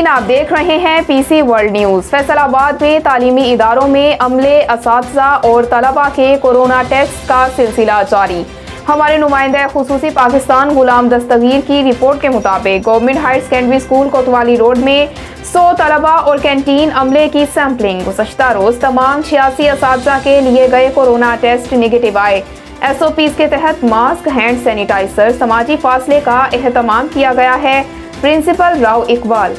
नाज़रीन, आप देख रहे हैं पीसी वर्ल्ड न्यूज़। फैसल आबाद में तालीमी इदारों में अमले, असatज़ा और तलबा के कोरोना टेस्ट का सिलसिला जारी। हमारे नुमाइंदा खुसूसी पाकिस्तान गुलाम दस्तगीर की रिपोर्ट के मुताबिक गवर्नमेंट हायर सेकेंडरी स्कूल कोतवाली रोड में 100 तलबा और कैंटीन अमले की सैंपलिंग। गुज़श्ता रोज तमाम 86 असatज़ा के लिए गए कोरोना टेस्ट निगेटिव आए। SOPs के तहत मास्क, हैंड सैनिटाइजर, समाजी फासले का एहतमाम किया गया है। प्रिंसिपल राव इकबाल।